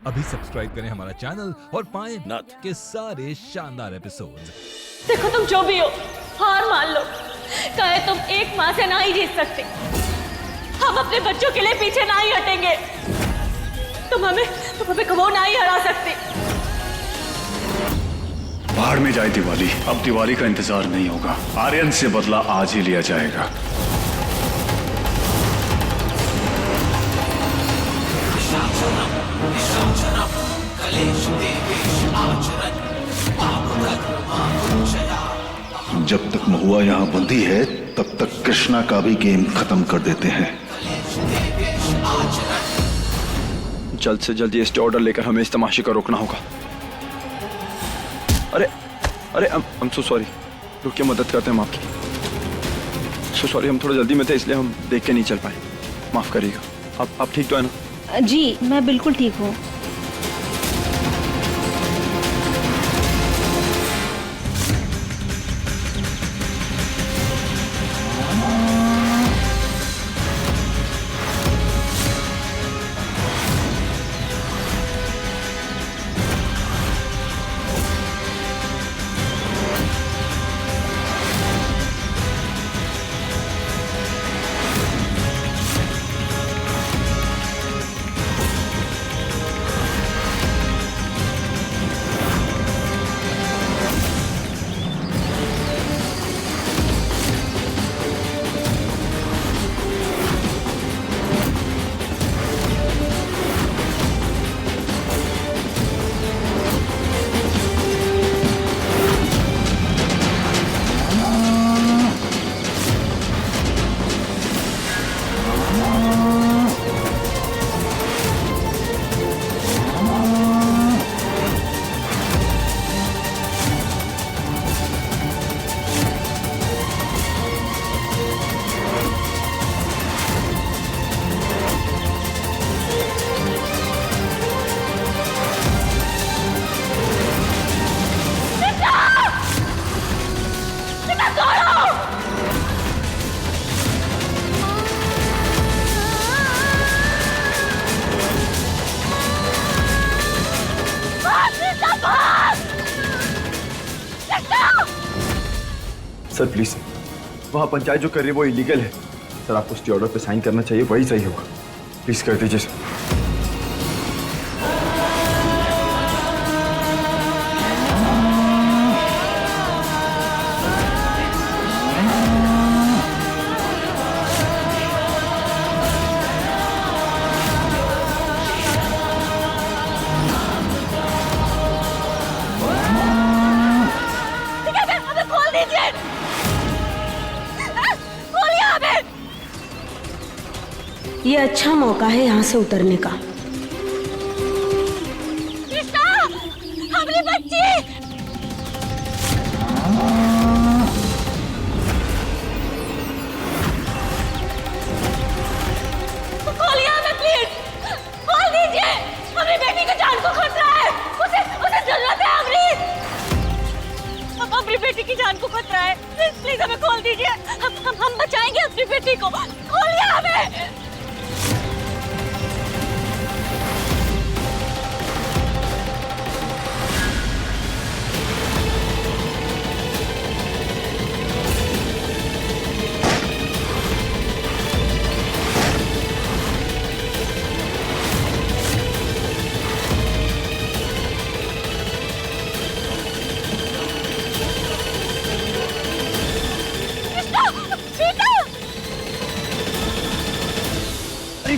अभी सब्सक्राइब करें हमारा चैनल और पाएं नाथ। के सारे शानदार एपिसोड्स। देखो तुम जो भी हो, हार मान लो। कहे तुम एक माँ से ना ही जीत सकते, हम अपने बच्चों के लिए पीछे ना ही हटेंगे। तुम हमें कबो ना ही हरा सकते। बाहर में जाए दिवाली, अब दिवाली का इंतजार नहीं होगा। आर्यन से बदला आज ही लिया जाएगा। जब तक महुआ यहाँ बंदी है तब तक कृष्णा का भी गेम खत्म कर देते हैं। जल्द से जल्द ये स्टे ऑर्डर लेकर हमें इस तमाशे को रोकना होगा। अरे अरे I'm so sorry। रुकिए, मदद करते हैं हम आपकी। So sorry, हम थोड़ा जल्दी में थे इसलिए हम देख के नहीं चल पाए। माफ करिएगा। आप ठीक तो है ना? जी मैं बिल्कुल ठीक हूँ। सर प्लीज, वहाँ पंचायत जो कर रही है वो इलीगल है। सर आपको स्टे ऑर्डर पे साइन करना चाहिए, वही सही होगा। प्लीज कर दीजिए सर। ये अच्छा मौका है यहाँ से उतरने का। कृष्णा, हमारी बच्ची। खोलिए हमें प्लीज, खोल दीजिए। हमारी बेटी की जान को खतरा है, उसे जरूरत है हमारी बेटी की जान को खतरा है। प्लीज हमें खोल दीजिए, हम बचाएंगे अपनी बेटी को। खोलिए हमें।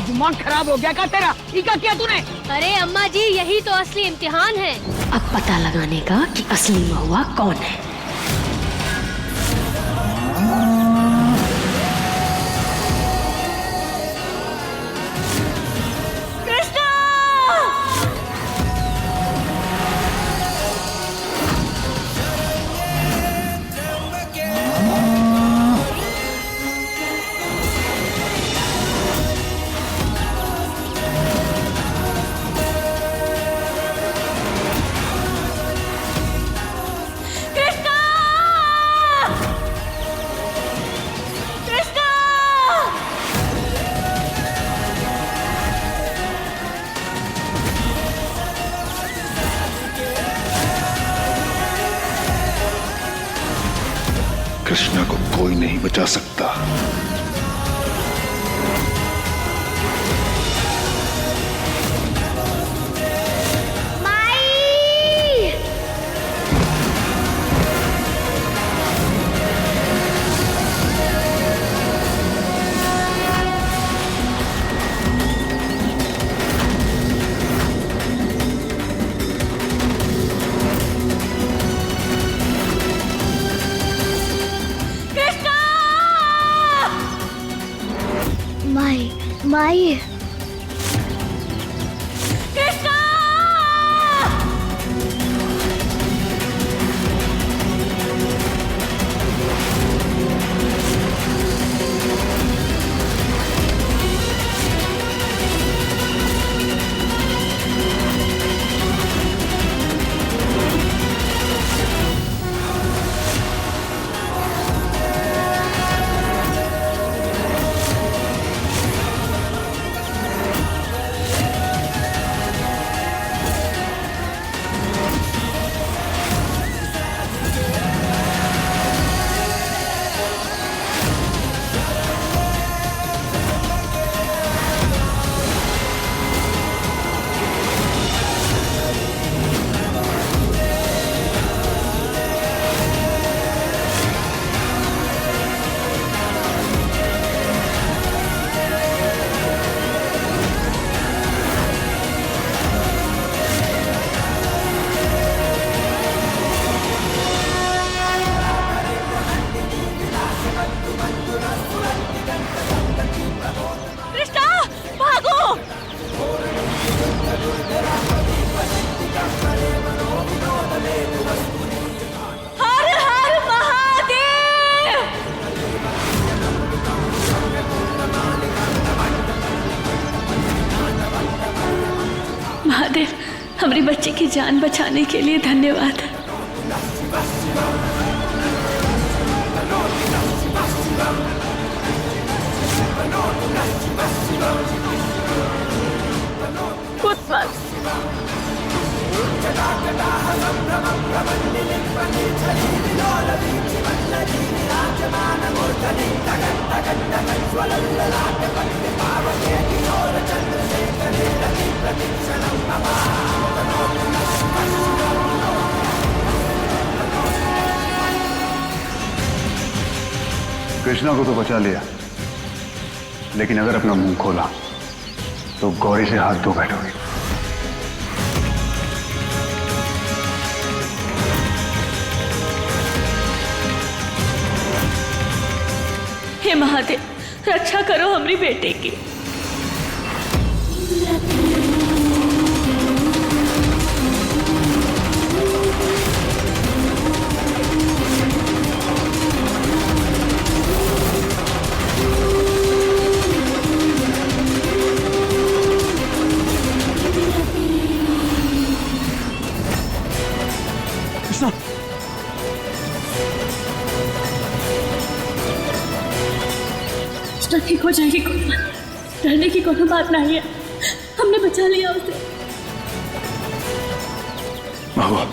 दिमाग खराब हो गया क्या तेरा? ये क्या किया तूने? अरे अम्मा जी, यही तो असली इम्तिहान है। अब पता लगाने का कि असली महुआ कौन है। कृष्णा! कृष्णा को कोई नहीं बचा सकता। माई कृष्णा! महादेव, हमारी बच्ची की जान बचाने के लिए धन्यवाद। कृष्णा को तो बचा लिया, लेकिन अगर अपना मुंह खोला तो गौरी से हाथ धो बैठोगे। हे महादेव, रक्षा करो हमारी बेटे की। कृष्णा, ठीक हो जाएगी, डरने की कोई बात नहीं है। हमने बचा लिया उसे। महुआ,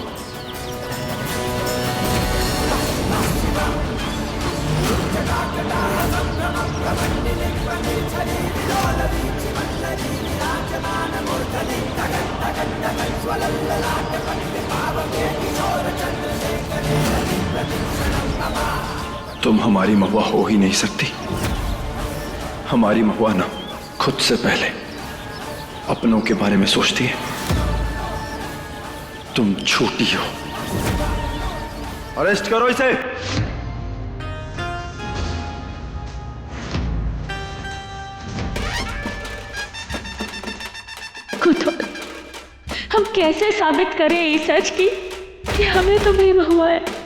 तुम हमारी महुआ हो ही नहीं सकती। हमारी महुआ ना खुद से पहले अपनों के बारे में सोचती है। तुम झूठी हो। अरेस्ट करो इसे। खुद हम कैसे साबित करें इस सच की कि हमें तुम्हें महुआ है।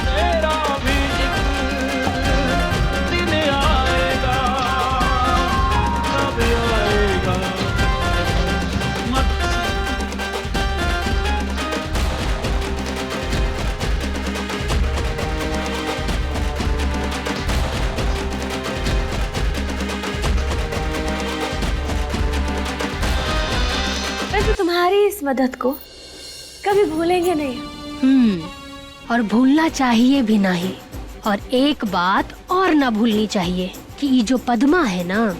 तेरा मदद को कभी भूलेंगे नहीं। और भूलना चाहिए भी नहीं। और एक बात और ना भूलनी चाहिए कि ये जो पद्मा है ना,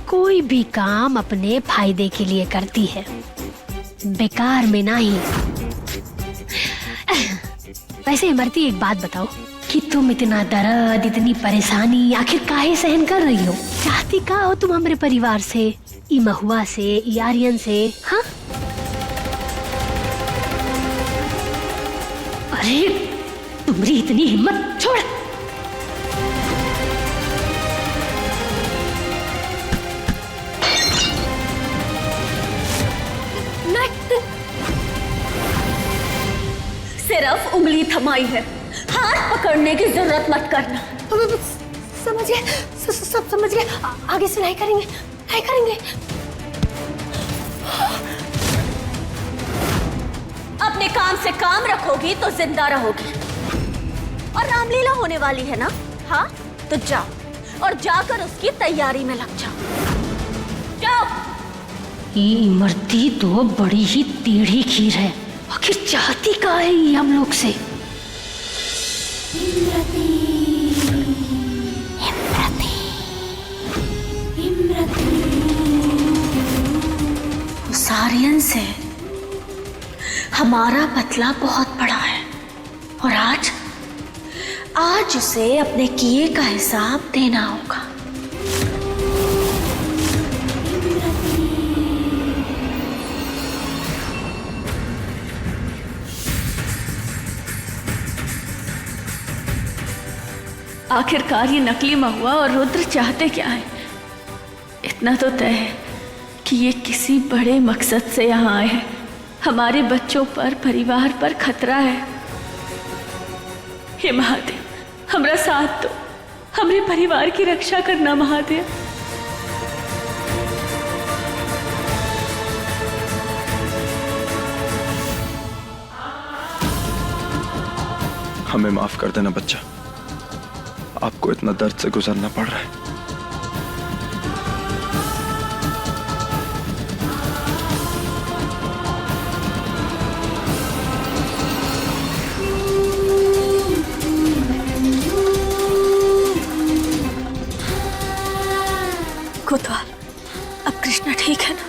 कोई भी काम अपने फायदे के लिए करती है, बेकार में नहीं। वैसे इमरती, एक बात बताओ कि तुम इतना दर्द, इतनी परेशानी आखिर काहे सहन कर रही हो? चाहती का हो तुम हमारे परिवार से, ई महुआ से, ई आर्यन से? हाँ, अरे तुम्हारी इतनी हिम्मत, छोड़। सिर्फ उंगली थमाई है, हाथ पकड़ने की जरूरत मत करना। समझिए, सब समझ गए। आगे से नहीं करेंगे, नहीं करेंगे। अपने काम से काम रखोगी तो जिंदा रहोगी। और रामलीला होने वाली है ना? हाँ, तो जाओ और जाकर उसकी तैयारी में लग जाओ। जाओ। ये इमरती तो बड़ी ही टेढ़ी खीर है। आखिर चाहती का है ये हम लोग से? उस आर्यन से हमारा बदला बहुत बड़ा है और आज उसे अपने किए का हिसाब देना होगा। आखिरकार ये नकली महुआ और रुद्र चाहते क्या है? इतना तो तय है कि ये किसी बड़े मकसद से यहाँ आए हैं। हमारे बच्चों पर, परिवार पर खतरा है। हे महादेव, हमारा साथ दो, हमारे परिवार की रक्षा करना महादेव। हमें माफ कर देना बच्चा, आपको इतना दर्द से गुजरना पड़ रहा है। कोतवाल, अब कृष्णा ठीक है ना?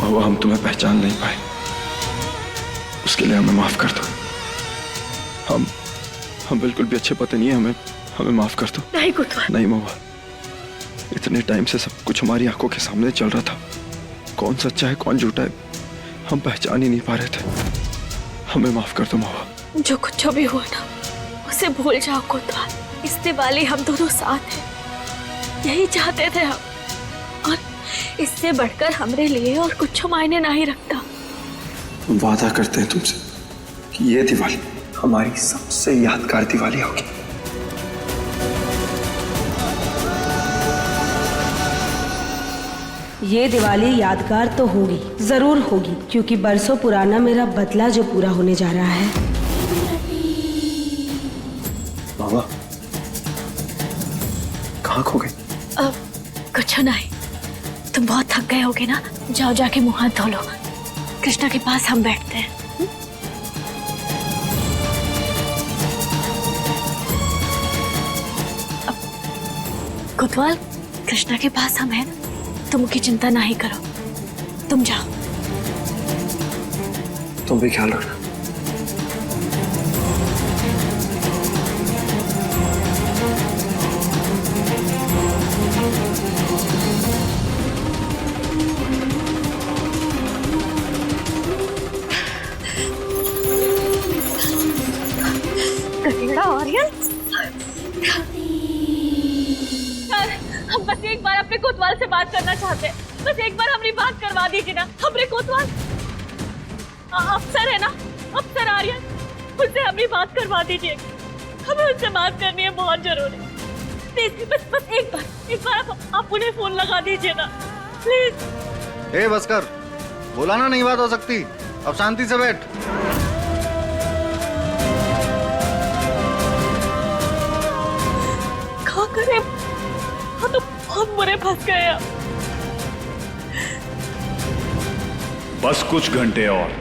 महुआ, हम तुम्हें पहचान नहीं पाए, उसके लिए हमें माफ कर दो। हम बिल्कुल भी अच्छे पते नहीं है, हमें माफ कर दो। नहीं कोतवाल। नहीं महुआ, इतने टाइम से सब कुछ हमारी आंखों के सामने चल रहा था। कौन सच्चा है कौन झूठा है हम पहचान ही नहीं पा रहे थे। हमें माफ कर दो महुआ। जो भी हुआ ना, उसे भूल जाओ कोतवाल। इस दिवाली हम दोनों साथ हैं, यही चाहते थे हम, और इससे बढ़कर हमारे लिए और कुछ मायने नहीं रखता। हम वादा करते हैं तुमसे कि ये दिवाली हमारी सबसे यादगार दिवाली होगी। ये दिवाली यादगार तो होगी, जरूर होगी, क्योंकि बरसों पुराना मेरा बदला जो पूरा होने जा रहा है। बाबा, कहाँ खो गई? कुछ नहीं, तुम बहुत थक गए होगे ना, जाओ जाके मुंह हाथ धो लो। कृष्णा के पास हम बैठते हैं। कोतवाल, कृष्णा के पास हम हैं, तुम की चिंता नहीं करो, तुम जाओ। तुम भी ख्याल रखना। आर्यन, हम बस एक बार अपने कोतवाल से बात करना चाहते हैं। बस एक बार हमारी बात करवा दीजिए ना। हमरे कोतवाल अफसर है ना, अफसर आर्यन, उससे हमारी बात करवा दीजिए। हमें उससे बात करनी है, बहुत जरूरी। प्लीज, बस एक बार आप उन्हें फोन लगा दीजिए ना, प्लीज। ए बस कर, बोला ना नहीं बात हो सकती, अब शांति से बैठ। बहुत बुरे फंस गए आप। बस कुछ घंटे और।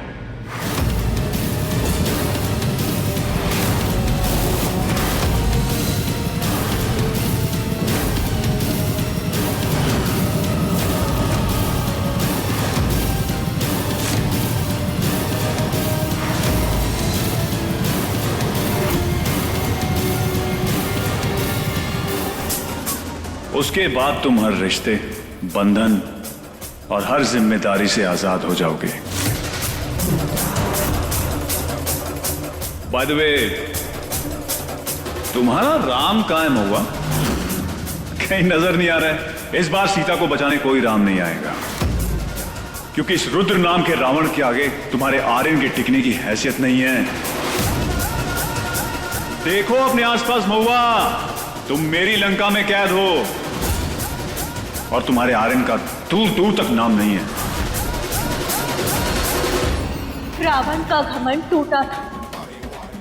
उसके बाद तुम हर रिश्ते, बंधन और हर जिम्मेदारी से आजाद हो जाओगे। बाय द वे, तुम्हारा राम कायम हुआ कहीं नजर नहीं आ रहा है। इस बार सीता को बचाने कोई राम नहीं आएगा, क्योंकि इस रुद्र नाम के रावण के आगे तुम्हारे आर्यन के टिकने की हैसियत नहीं है। देखो अपने आसपास महुआ, तुम मेरी लंका में कैद हो और तुम्हारे आर्यन का दूर दूर तक नाम नहीं है। रावण का घमंड टूटा था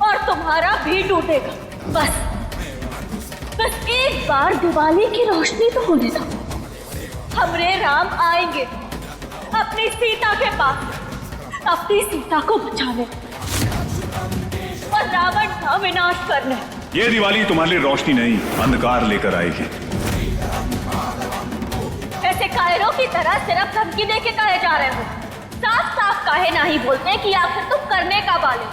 और तुम्हारा भी टूटेगा। बस एक बार दिवाली की रोशनी तो होने दो। हमरे राम आएंगे अपनी सीता के पास, अपनी सीता को बचाने और रावण का विनाश करने। ये दिवाली तुम्हारे लिए रोशनी नहीं, अंधकार लेकर आएगी। ऐसे कायरों की तरह सिर्फ धमकी दे के काहे जा रहे हो? साफ साफ काहे नहीं बोलते कि आखिर तुम करने का वाले हो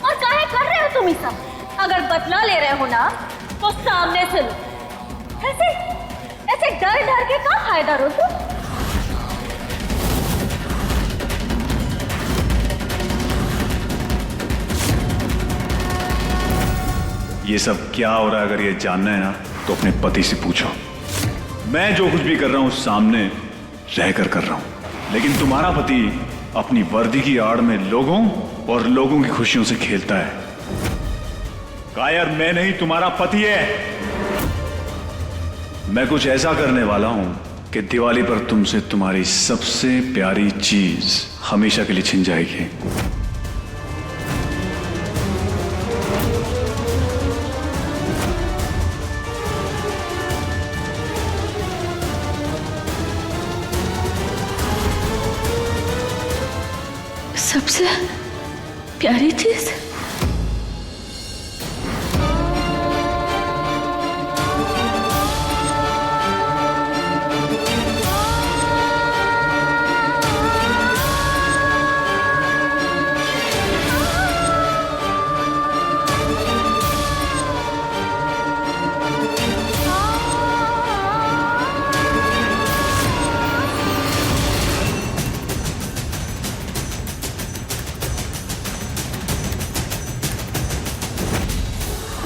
और काहे कर रहे हो तुम ही सब? अगर बदला ले रहे हो ना तो सामने से लो। ऐसे डर डर के क्या फायदा रो तुम? ये सब क्या हो रहा है, अगर ये जानना है ना तो अपने पति से पूछो। मैं जो कुछ भी कर रहा हूं सामने रहकर कर रहा हूं, लेकिन तुम्हारा पति अपनी वर्दी की आड़ में लोगों और लोगों की खुशियों से खेलता है। कायर मैं नहीं, तुम्हारा पति है। मैं कुछ ऐसा करने वाला हूं कि दिवाली पर तुमसे तुम्हारी सबसे प्यारी चीज हमेशा के लिए छिन जाएगी। सबसे प्यारी चीज?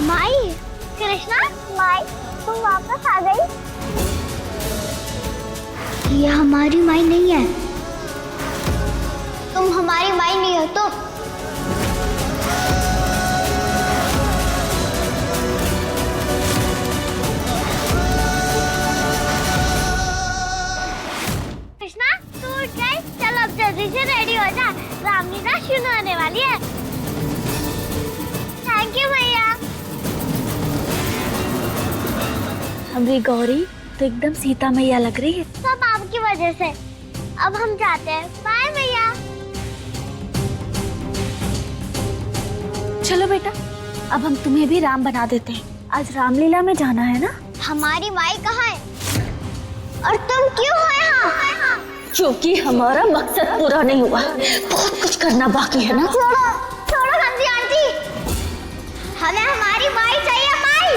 माई, कृष्णा, माई, तुम वापस आ गई? ये हमारी माई नहीं है। तुम हमारी माई नहीं हो। तुम कृष्णा, तू उठ गई? चल अब जल्दी से रेडी हो जा, रामलीला शुरू होने वाली है। थैंक यू भैया। हमारी गौरी तो एकदम सीता मैया लग रही है। सब आपकी वजह से। अब हम जाते हैं। बाय भैया। चलो बेटा, अब हम तुम्हें भी राम बना देते हैं। आज रामलीला में जाना है ना? हमारी माई कहाँ है और तुम क्यों हो यहाँ? क्योंकि हमारा मकसद पूरा नहीं हुआ, बहुत कुछ करना बाकी है ना। छोड़ो छोड़ो नंदी आंटी, हमें हमारी माई चाहिए। माई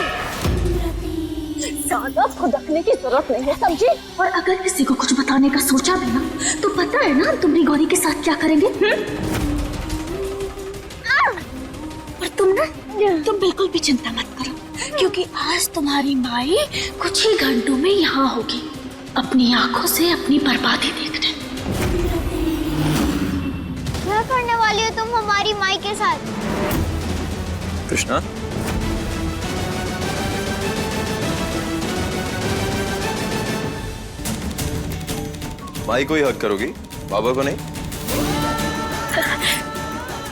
ज्यादा फुदकने की जरूरत नहीं है, समझी? और अगर किसी को कुछ बताने का सोचा भी ना तो पता है ना तुम्हारी गौरी के साथ क्या करेंगे? और तुम बिल्कुल भी चिंता मत करो, क्योंकि आज तुम्हारी माई कुछ ही घंटों में यहाँ होगी, अपनी आंखों से अपनी बर्बादी देखने। क्या करने वाली हो तुम हमारी माई के साथ? कृष्णा, माई को ही हक करोगी, बाबा को नहीं?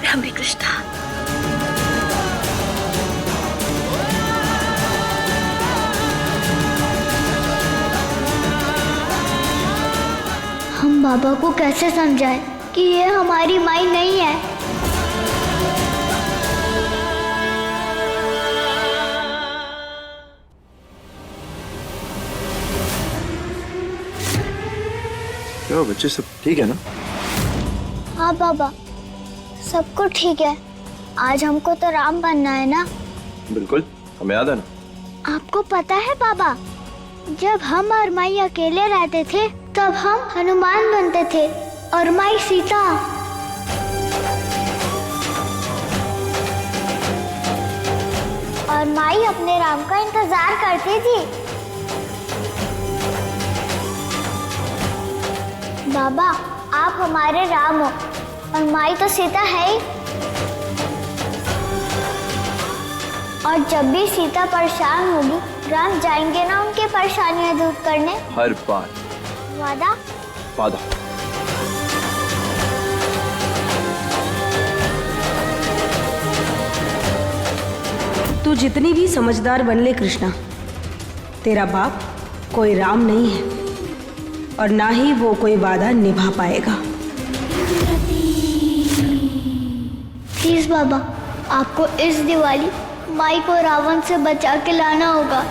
हरे कृष्णा। बाबा को कैसे समझाए कि ये हमारी माई नहीं है। क्या बच्चे सब ठीक है ना? हाँ बाबा, सब कुछ ठीक है। आज हमको तो राम बनना है ना। बिल्कुल, हमें याद है ना। आपको पता है बाबा, जब हम और माई अकेले रहते थे तब हम हनुमान बनते थे और माई सीता। और माई अपने राम का इंतजार करती थी। बाबा, आप हमारे राम हो और माई तो सीता है ही। और जब भी सीता परेशान होगी, राम जाएंगे ना उनकी परेशानियां दूर करने। हर बार। वादा? वादा। तू जितनी भी समझदार बन ले कृष्णा, तेरा बाप कोई राम नहीं है और ना ही वो कोई वादा निभा पाएगा। प्लीज बाबा, आपको इस दिवाली माई को रावण से बचा के लाना होगा।